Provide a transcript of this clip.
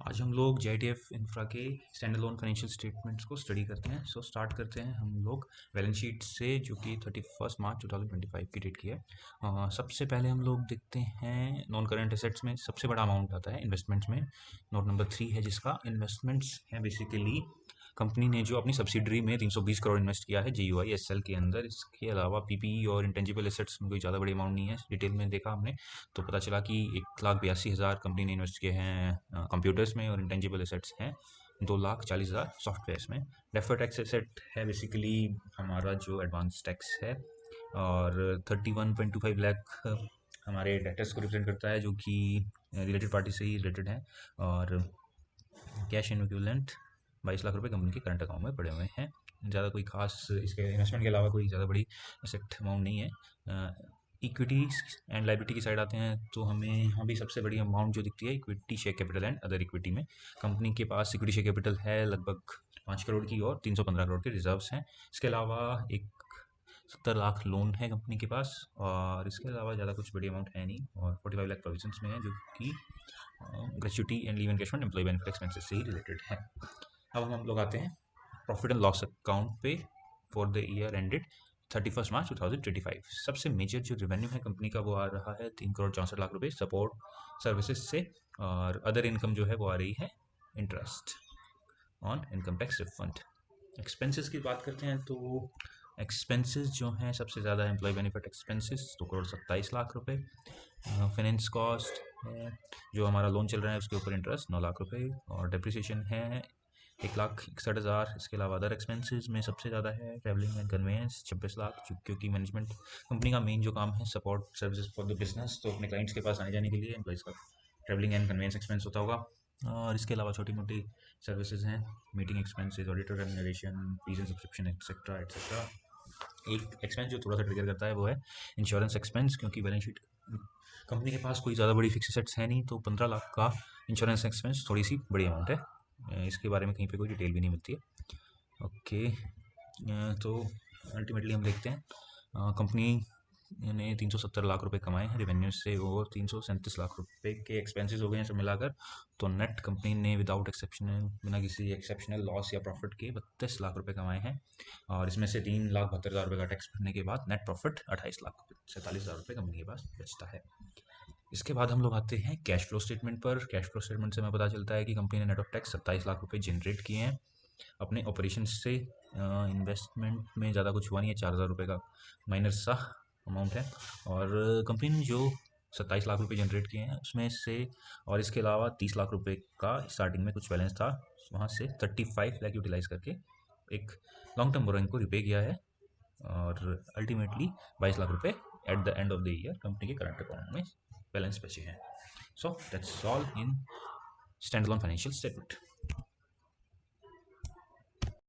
आज हम लोग JITF इंफ्रा के स्टैंड अलोन फाइनेंशियल स्टेटमेंट्स को स्टडी करते हैं। स्टार्ट करते हैं हम लोग बैलेंस शीट से, जो कि 31 मार्च 2025 की डेट की है। सबसे पहले हम लोग देखते हैं नॉन करंट एसेट्स में सबसे बड़ा अमाउंट आता है इन्वेस्टमेंट्स में। नोट नंबर 3 है जिसका इन्वेस्टमेंट्स है। बेसिकली कंपनी ने जो अपनी सब्सिडरी में 320 करोड़ इन्वेस्ट किया है JUISL के अंदर। इसके अलावा PPE और इंटेंजिबल एसेट्स में कोई ज़्यादा बड़ी अमाउंट नहीं है। डिटेल में देखा हमने तो पता चला कि 1,82,000 कंपनी ने इन्वेस्ट किए हैं कंप्यूटर्स में, और इंटेंजिबल एसेट्स हैं 2,40,000 सॉफ्टवेयर्स में। डेफर्ड टैक्स एसेट है बेसिकली हमारा जो एडवांस टैक्स है, और 31.25 लाख हमारे डेटर्स को रिप्रेजेंट करता है, जो कि रिलेटेड पार्टी से ही रिलेटेड है। और कैश इन इक्विवेलेंट 22 लाख रुपए कंपनी के करंट अकाउंट में पड़े हुए हैं। ज़्यादा कोई खास इसके इन्वेस्टमेंट के अलावा कोई ज़्यादा बड़ी एसेट अमाउंट नहीं है। इक्विटी एंड लाइबिलिटी की साइड आते हैं तो हमें यहाँ भी सबसे बड़ी अमाउंट जो दिखती है equity share capital and other equity में। कंपनी के पास इक्विटी शेयर कैपिटल है लगभग 5 करोड़ की, और 315 करोड़ के रिजर्व्स हैं। इसके अलावा एक 70 लाख लोन है कंपनी के पास, और इसके अलावा ज़्यादा कुछ बड़ी अमाउंट है नहीं। और 45 लाख प्रोविजंस में है, जो कि gratuity and leave encashment employ benefit expenses से ही रिलेटेड है। अब हम लोग आते हैं प्रॉफिट एंड लॉस अकाउंट पे for the year ended 31 March 2025। सबसे मेजर जो रेवेन्यू है कंपनी का वो आ रहा है 3 करोड़ 64 लाख रुपए सपोर्ट सर्विसेज से, और अदर इनकम जो है वो आ रही है interest on income tax refund. Expenses की बात करते हैं तो एक्सपेंसेस जो हैं सबसे ज़्यादा employee benefit expenses 2 crore 27 lakh रुपए। फाइनेंस कॉस्ट है, जो हमारा लोन चल रहा है उसके ऊपर इंटरेस्ट 9 लाख रुपए, और डिप्रिसिएशन है 1,61,000। इसके अलावा अदर एक्सपेंसेस में सबसे ज़्यादा है ट्रैवलिंग एंड कन्वेंस 26 लाख, क्योंकि मैनेजमेंट कंपनी का मेन जो काम है support services for the business, तो अपने क्लाइंट्स के पास आने जाने के लिए एम्प्लॉइज़ का ट्रैवलिंग एंड कन्वेंस एक्सपेंस होता होगा। और इसके अलावा छोटी मोटी सर्विसेज हैं, meeting expenses, auditor remuneration, fees and subscription etcetera etcetera. एक एक्सपेंस जो थोड़ा सा ट्रिगर करता है वो है इंश्योरेंस एक्सपेंस, क्योंकि बैलेंस शीट कंपनी के पास कोई ज़्यादा बड़ी फिक्स एसेट्स है नहीं, तो 15 लाख का इंश्योरेंस एक्सपेंस थोड़ी सी बड़ी अमाउंट है। इसके बारे में कहीं पे कोई डिटेल भी नहीं मिलती है। ओके, तो अल्टीमेटली हम देखते हैं कंपनी ने 370 लाख रुपए कमाए हैं रेवेन्यू से, और 337 लाख रुपए के एक्सपेंसेस हो गए हैं सब मिलाकर। तो नेट कंपनी ने विदाउट एक्सेप्शनल, बिना किसी एक्सेप्शनल लॉस या प्रॉफिट के 32 लाख रुपए कमाए हैं, और इसमें से 3,72,000 रुपये का टैक्स भरने के बाद नेट प्रॉफिट 28,47,000 रुपये कंपनी के पास बचता है। इसके बाद हम लोग आते हैं कैश फ्लो स्टेटमेंट पर। कैश फ्लो स्टेटमेंट से हमें पता चलता है कि कंपनी ने नेट ऑफ टैक्स 27 लाख रुपए जनरेट किए हैं अपने ऑपरेशन से। इन्वेस्टमेंट में ज़्यादा कुछ हुआ नहीं है, 4,000 रुपये का माइनर सा अमाउंट है। और कंपनी ने जो 27 लाख रुपए जनरेट किए हैं उसमें से, और इसके अलावा 30 लाख रुपए का स्टार्टिंग में कुछ बैलेंस था, वहाँ से 35 लाख यूटिलाइज करके एक लॉन्ग टर्म बोरोइंग को रिपे किया है, और अल्टीमेटली 22 लाख रुपए at the end of the year company के करंट अकाउंट में बैलेंस बचे हैं। So that's all in stand alone financial statement.